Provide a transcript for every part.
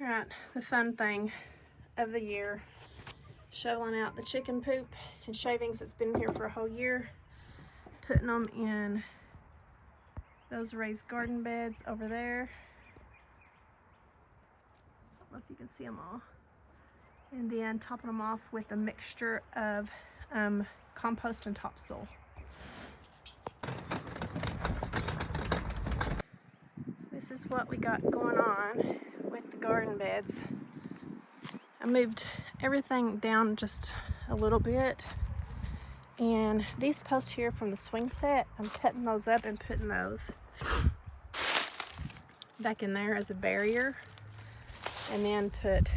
All right, the fun thing of the year, shoveling out the chicken poop and shavings that's been here for a whole year, putting them in those raised garden beds over there. I don't know if you can see them all. And then topping them off with a mixture of compost and topsoil. This is what we got going on with the garden beds. I moved everything down just a little bit, and these posts here from the swing set, I'm cutting those up and putting those back in there as a barrier, and then put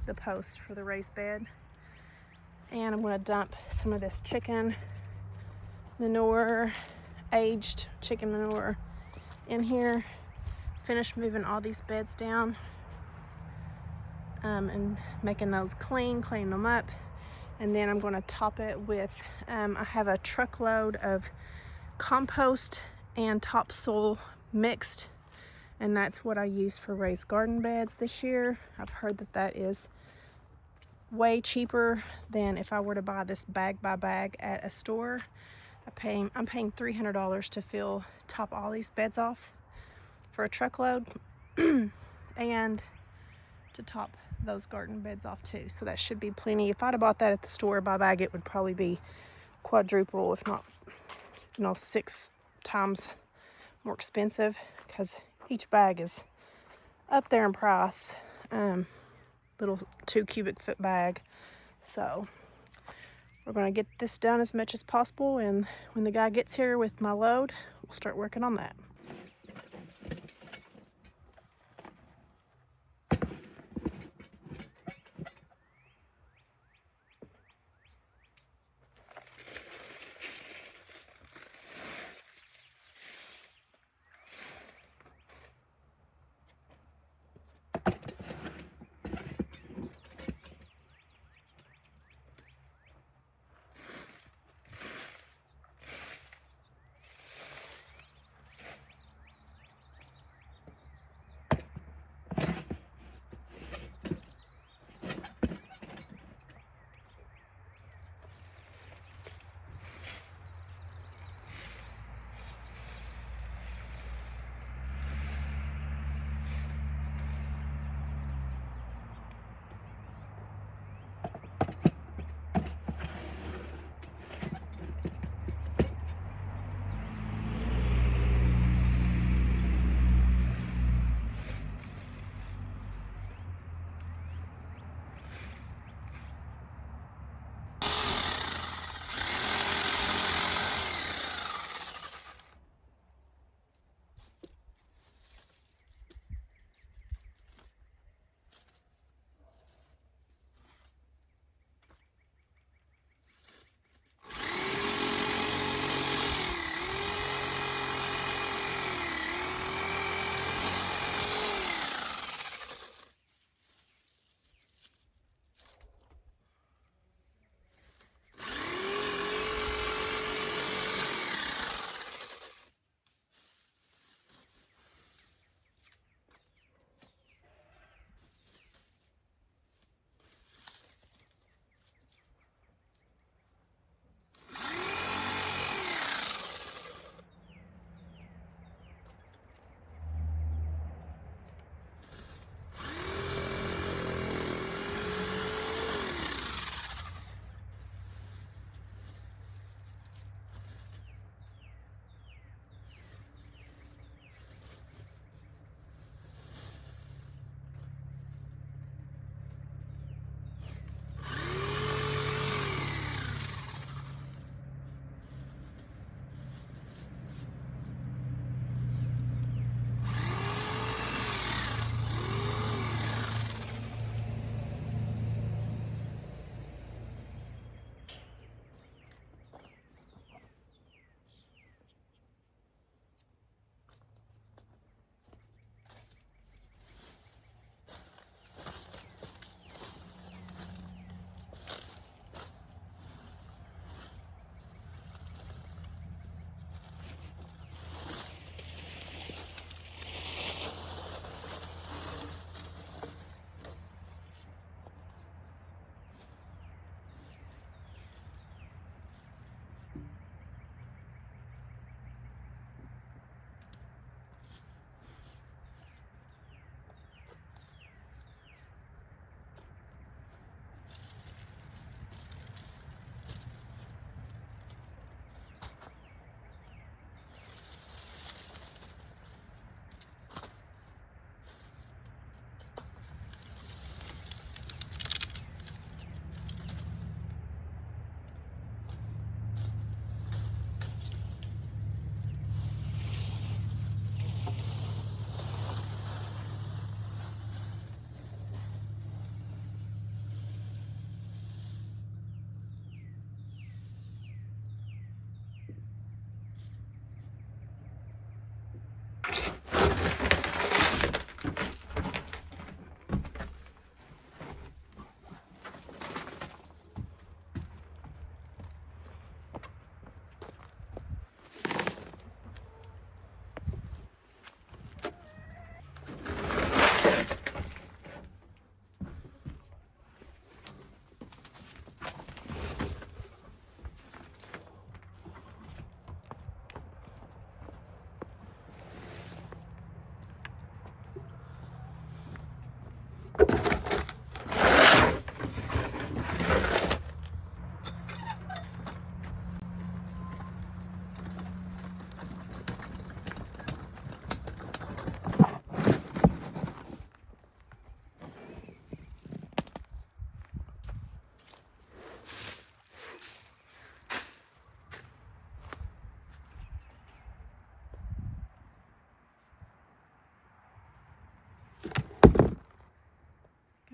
the post for the raised bed. And I'm going to dump some of this chicken manure, aged chicken manure, in here. Finish moving all these beds down and making those clean them up. And then I'm going to top it with, I have a truckload of compost and topsoil mixed, and that's what I use for raised garden beds this year. I've heard that that is way cheaper than if I were to buy this bag by bag at a store. I'm paying $300 to top all these beds off for a truckload and to top those garden beds off too. So that should be plenty. If I'd have bought that at the store by bag, it would probably be quadruple, if not 6 times more expensive, because each bag is up there in price. Little 2 cubic foot bag. So we're going to get this done as much as possible, and when the guy gets here with my load, we'll start working on that.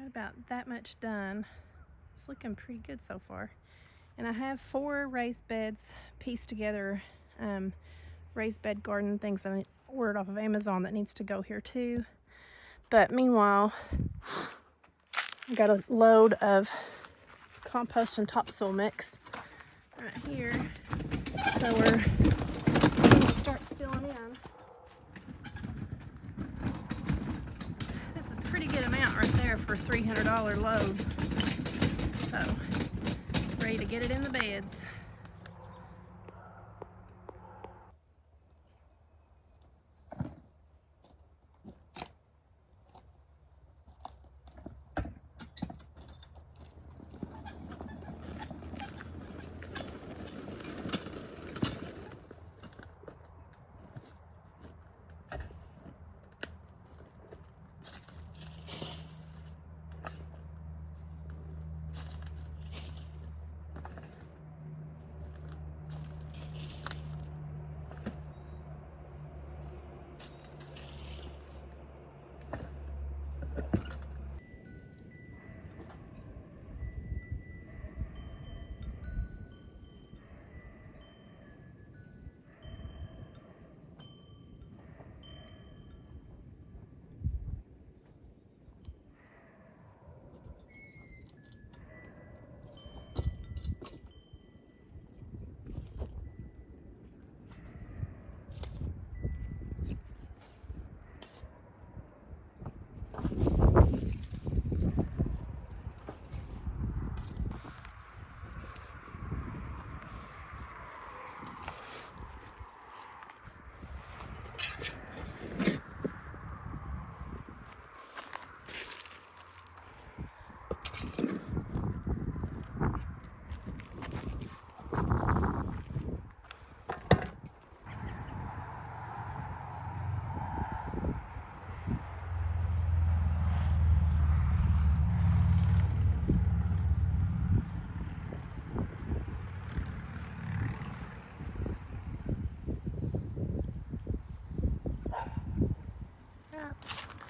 About that much done. It's looking pretty good so far. And I have 4 raised beds pieced together, raised bed garden things I ordered off of Amazon that needs to go here too. But meanwhile, I got a load of compost and topsoil mix right here. So we're going to start filling in. Pretty good amount right there for a $300 load. So, ready to get it in the beds.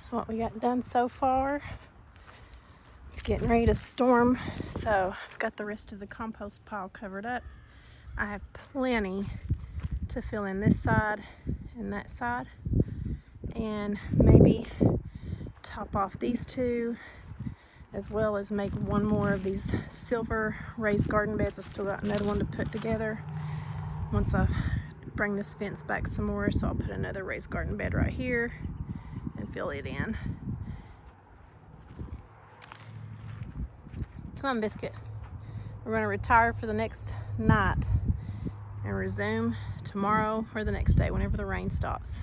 That's what we got done so far. It's getting ready to storm, so I've got the rest of the compost pile covered up. I have plenty to fill in this side and that side, and maybe top off these 2, as well as make one more of these silver raised garden beds. I still got another one to put together once I bring this fence back some more, so I'll put another raised garden bed right here and fill it in. Come on, Biscuit. We're going to retire for the next night and resume tomorrow or the next day, whenever the rain stops.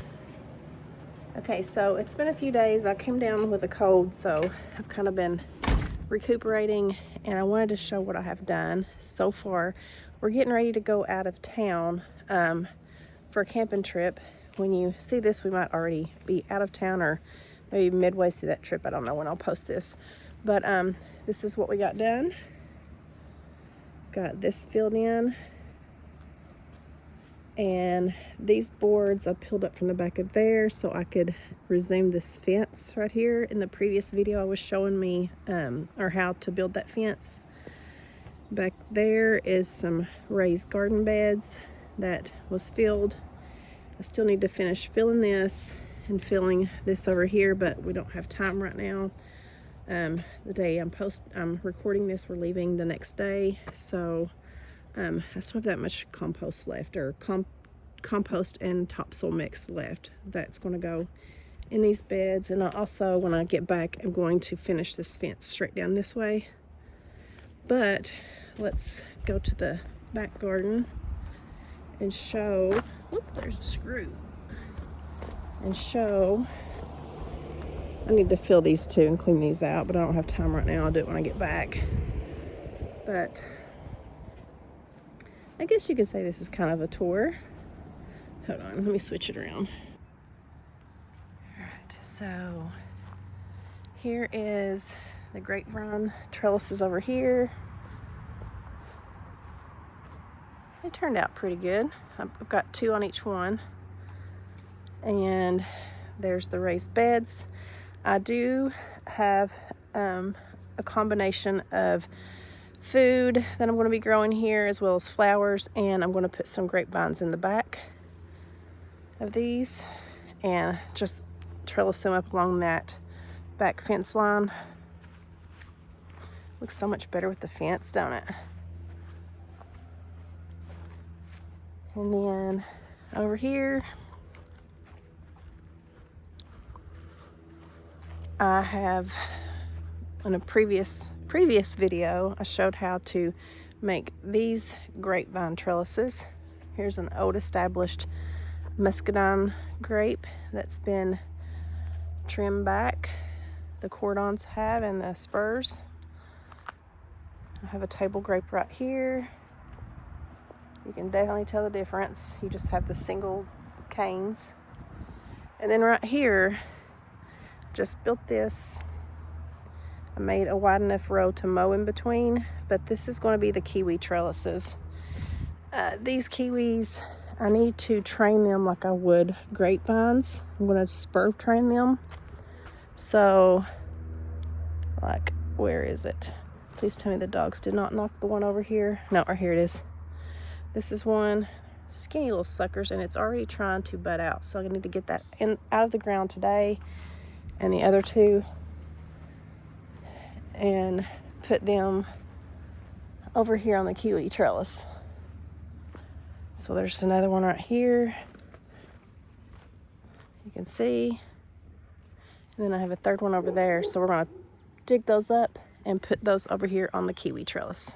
Okay, so it's been a few days. I came down with a cold, so I've kind of been recuperating, and I wanted to show what I have done so far. We're getting ready to go out of town for a camping trip. When you see this, we might already be out of town or maybe midway through that trip. I don't know when I'll post this, but this is what we got done. Got this filled in, and these boards I peeled up from the back of there so I could resume this fence right here. In the previous video, I was showing me or how to build that fence. Back there is some raised garden beds that was filled. I still need to finish filling this and filling this over here, but we don't have time right now. The day I'm recording this, we're leaving the next day, so I still have that much compost left, or compost and topsoil mix left. That's going to go in these beds, and also when I get back, I'm going to finish this fence straight down this way. But let's go to the back garden and show. Whoop, there's a screw. And show I need to fill these too and clean these out, but I don't have time right now. I'll do it when I get back. But I guess you could say this is kind of a tour. Hold on, let me switch it around. All right, so here is the grapevine trellises over here. They turned out pretty good. I've got 2 on each one. And there's the raised beds. I do have a combination of food that I'm going to be growing here, as well as flowers, and I'm going to put some grapevines in the back of these and just trellis them up along that back fence line. Looks so much better with the fence, don't it? And then over here I have, in a previous video, I showed how to make these grapevine trellises. Here's an old established muscadine grape that's been trimmed back. The cordons have, and the spurs. I have a table grape right here. You can definitely tell the difference. You just have the single canes. And then right here, just built this. I made a wide enough row to mow in between, but this is going to be the kiwi trellises. These kiwis, I need to train them like I would grapevines. I'm going to spur train them. So, like, where is it? Please tell me the dogs did not knock the one over here. No, right here it is. This is one, skinny little suckers, and it's already trying to bud out. So I need to get that out of the ground today, and the other 2, and put them over here on the kiwi trellis. So there's another one right here. You can see. And then I have a 3rd one over there. So we're going to dig those up and put those over here on the kiwi trellis.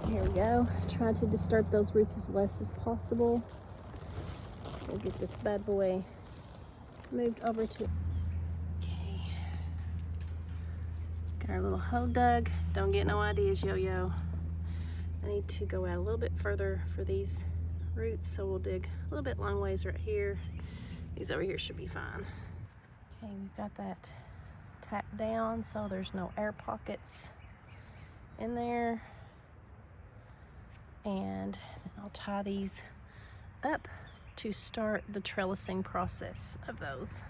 Here we go. Try to disturb those roots as less as possible. We'll get this bad boy moved over to. Okay. Got our little hole dug. Don't get no ideas, yo-yo. I need to go out a little bit further for these roots, so we'll dig a little bit long ways right here. These over here should be fine. Okay, we've got that tacked down so there's no air pockets in there. And I'll tie these up to start the trellising process of those.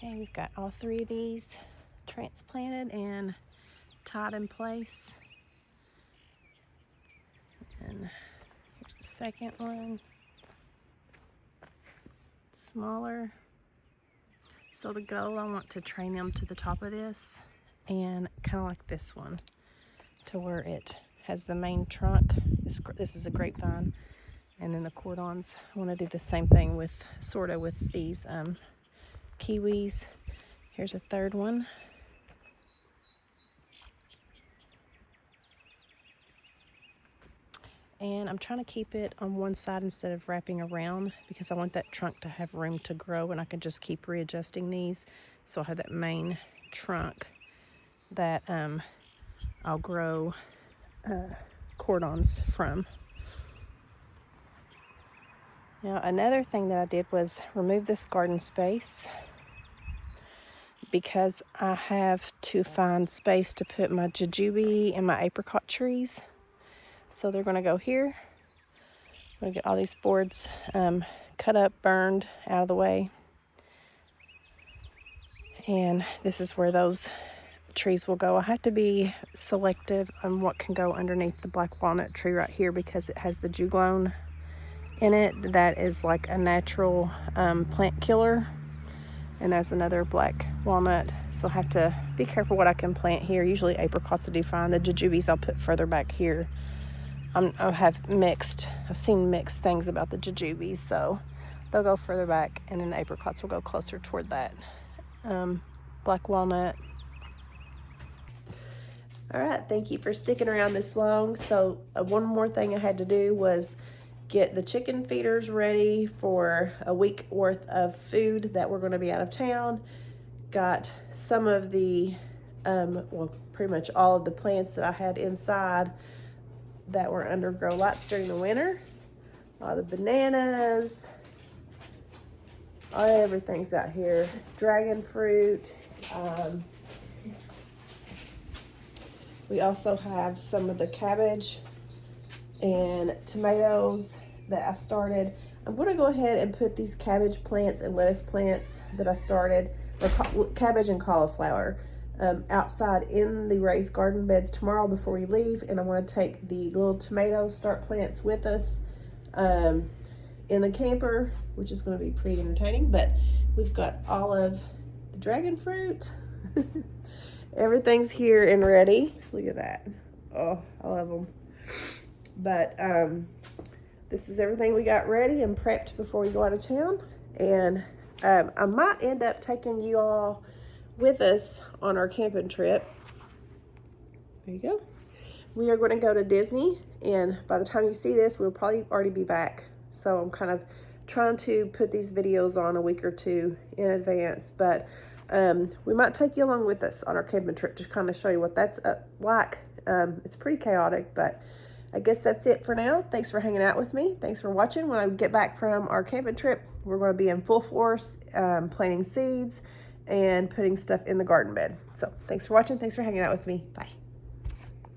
Okay, we've got all 3 of these transplanted and tied in place. And here's the second one, smaller. So the goal, I want to train them to the top of this, and kind of like this one, to where it has the main trunk. This is a grapevine, and then the cordons. I want to do the same thing with these kiwis. Here's a third one. And I'm trying to keep it on one side instead of wrapping around, because I want that trunk to have room to grow, and I can just keep readjusting these. So I have that main trunk that I'll grow cordons from. Now, another thing that I did was remove this garden space, because I have to find space to put my jujube and my apricot trees. So they're going to go here. I'm going to get all these boards cut up, burned out of the way. And this is where those trees will go. I have to be selective on what can go underneath the black walnut tree right here, because it has the juglone in it that is like a natural plant killer. And there's another black walnut, so I have to be careful what I can plant here. Usually apricots will do fine. The jujubes I'll put further back here. I've seen mixed things about the jujubes, so they'll go further back, and then the apricots will go closer toward that black walnut. All right, thank you for sticking around this long. So one more thing I had to do was get the chicken feeders ready for a week worth of food that we're going to be out of town. Got some of the, well, pretty much all of the plants that I had inside that were under grow lights during the winter. All the bananas, everything's out here. Dragon fruit. We also have some of the cabbage and tomatoes that I started. I'm going to go ahead and put these cabbage plants and lettuce plants that I started, or cabbage and cauliflower, outside in the raised garden beds tomorrow before we leave. And I want to take the little tomato start plants with us in the camper, which is going to be pretty entertaining. But we've got all of the dragon fruit. Everything's here and ready. Look at that. Oh, I love them. But this is everything we got ready and prepped before we go out of town. And I might end up taking you all with us on our camping trip. There you go. We are going to go to Disney, and by the time you see this, we'll probably already be back. So I'm kind of trying to put these videos on a week or two in advance, but we might take you along with us on our camping trip to kind of show you what that's like. It's pretty chaotic, but I guess that's it for now. Thanks for hanging out with me. Thanks for watching. When I get back from our camping trip, we're going to be in full force planting seeds and putting stuff in the garden bed. So thanks for watching. Thanks for hanging out with me. Bye.